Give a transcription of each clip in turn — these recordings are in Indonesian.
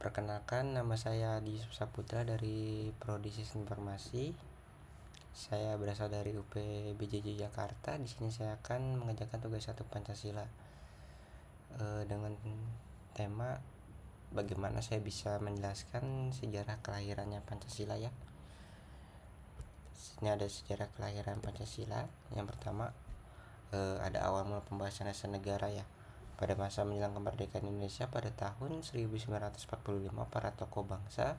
Perkenalkan, nama saya Adi Saputra dari Prodi Sistem Informasi. Saya berasal dari UPBJJ Jakarta. Di sini saya akan mengerjakan tugas 1 Pancasila dengan tema bagaimana saya bisa menjelaskan sejarah kelahirannya Pancasila ya. Ini ada sejarah kelahiran Pancasila. Yang pertama, ada awal mula pembahasan dasar negara ya. Pada masa menjelang kemerdekaan Indonesia pada tahun 1945, para tokoh bangsa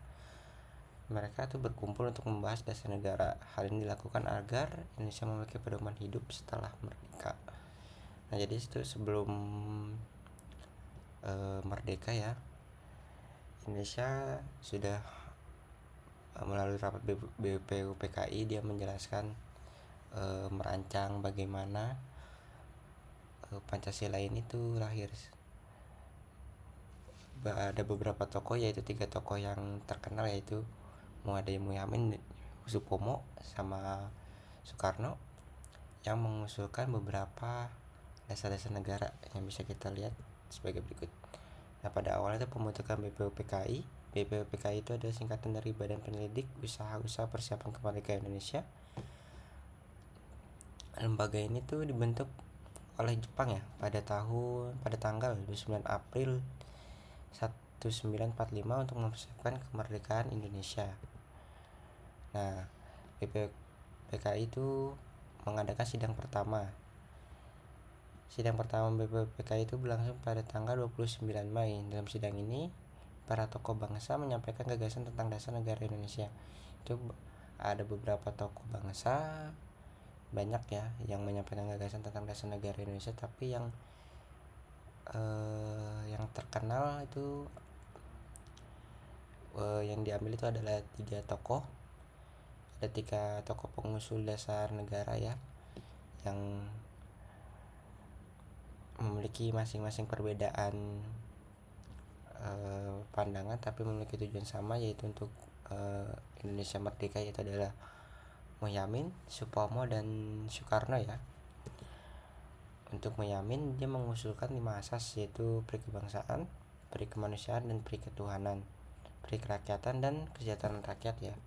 mereka tuh berkumpul untuk membahas dasar negara. Hal ini dilakukan agar Indonesia memiliki pedoman hidup setelah merdeka. Nah, jadi itu sebelum merdeka ya, Indonesia sudah melalui rapat BPUPKI dia menjelaskan merancang bagaimana Pancasila ini tuh lahir. Ada beberapa tokoh, yaitu 3 tokoh yang terkenal, yaitu Muhammad Supomo sama Soekarno, yang mengusulkan beberapa dasar-dasar negara yang bisa kita lihat sebagai berikut. Nah, pada awalnya itu pembentukan BPUPKI. BPUPKI itu adalah singkatan dari Badan Penyelidik Usaha-Usaha Persiapan Kemerdekaan Indonesia. Lembaga ini tuh dibentuk oleh Jepang ya pada tanggal 29 April 1945 untuk mempersiapkan kemerdekaan Indonesia. Nah, BPUPKI itu mengadakan sidang pertama. Sidang pertama BPUPKI itu berlangsung pada tanggal 29 Mei. Dalam sidang ini, para tokoh bangsa menyampaikan gagasan tentang dasar negara Indonesia. Itu ada beberapa tokoh bangsa, banyak ya yang menyampaikan gagasan tentang dasar negara Indonesia, tapi yang terkenal itu yang diambil itu adalah 3 tokoh. Ada 3 tokoh pengusul dasar negara ya, yang memiliki masing-masing perbedaan pandangan tapi memiliki tujuan sama, yaitu untuk Indonesia merdeka, yaitu adalah Muhammad, Supomo, dan Soekarno ya. Untuk Muhammad, dia mengusulkan 5 asas, yaitu peri kebangsaan, peri kemanusiaan, dan peri ketuhanan, peri kerakyatan, dan kesejahteraan rakyat ya.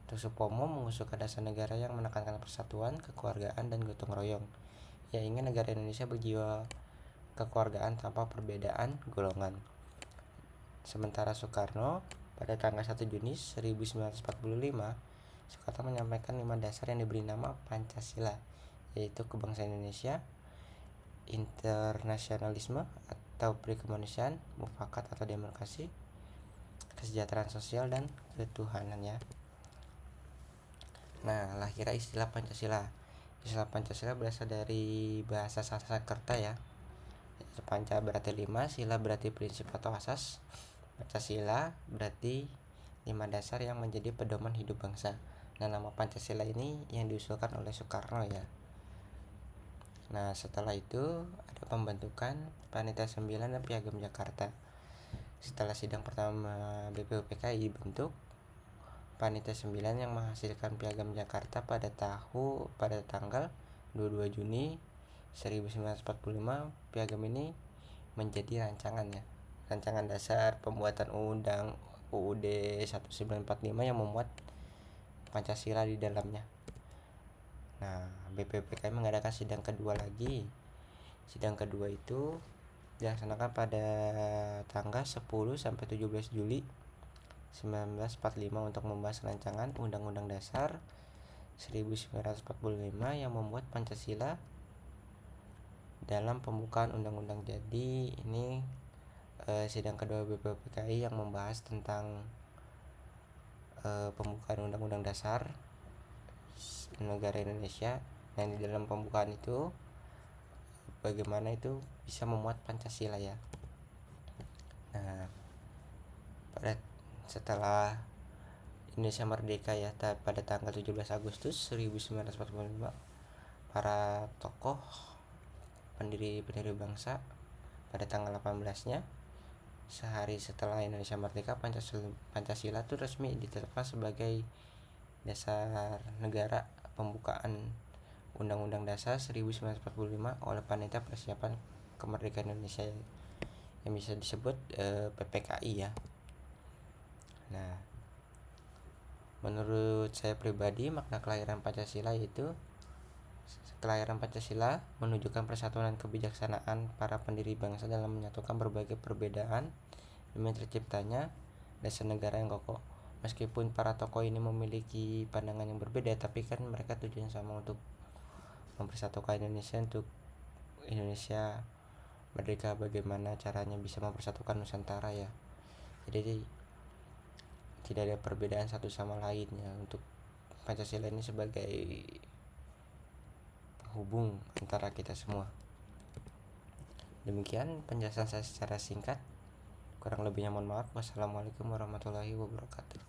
Untuk Supomo mengusulkan dasar negara yang menekankan persatuan, kekeluargaan, dan gotong royong. Ia ingin negara Indonesia berjiwa kekeluargaan tanpa perbedaan golongan. Sementara Soekarno pada tanggal 1 Juni 1945, Soekarno menyampaikan 5 dasar yang diberi nama Pancasila, yaitu kebangsaan Indonesia, internasionalisme atau peri kemanusiaan, mufakat atau demokrasi, kesejahteraan sosial, dan ketuhanan ya. Nah, lahirnya istilah Pancasila. Istilah Pancasila berasal dari bahasa Sanskerta ya. Panca berarti 5, sila berarti prinsip atau asas, Pancasila berarti 5 dasar yang menjadi pedoman hidup bangsa. Nah, nama Pancasila ini yang diusulkan oleh Soekarno ya. Nah, setelah itu ada pembentukan Panitia 9 dan Piagam Jakarta. Setelah sidang pertama BPUPKI dibentuk, Panitia 9 yang menghasilkan Piagam Jakarta pada tanggal 22 Juni 1945. Piagam ini menjadi rancangan dasar pembuatan undang UUD 1945 yang memuat Pancasila di dalamnya. Nah, BPUPKI mengadakan sidang kedua lagi. Sidang kedua itu dilaksanakan pada tanggal 10 sampai 17 Juli 1945 untuk membahas rancangan Undang-Undang Dasar 1945 yang membuat Pancasila dalam pembukaan undang-undang. Jadi ini sidang kedua BPUPKI yang membahas tentang pembukaan Undang-Undang Dasar negara Indonesia. Dan di dalam pembukaan itu bagaimana itu bisa memuat Pancasila ya. Nah, setelah Indonesia merdeka ya pada tanggal 17 Agustus 1945, para tokoh pendiri bangsa pada tanggal 18-nya, sehari setelah Indonesia merdeka, Pancasila itu resmi ditetapkan sebagai dasar negara pembukaan Undang-Undang Dasar 1945 oleh Panitia Persiapan Kemerdekaan Indonesia yang bisa disebut PPKI ya. Nah, menurut saya pribadi, makna kelahiran Pancasila itu kelahiran Pancasila menunjukkan persatuan dan kebijaksanaan para pendiri bangsa dalam menyatukan berbagai perbedaan demi terciptanya dasar negara yang kokoh. Meskipun para tokoh ini memiliki pandangan yang berbeda, tapi kan mereka tujuan sama untuk mempersatukan Indonesia, untuk Indonesia merdeka, bagaimana caranya bisa mempersatukan Nusantara ya. Jadi tidak ada perbedaan satu sama lain ya. Untuk Pancasila ini sebagai penghubung antara kita semua. Demikian penjelasan saya secara singkat. Kurang lebihnya mohon maaf. Wassalamualaikum warahmatullahi wabarakatuh.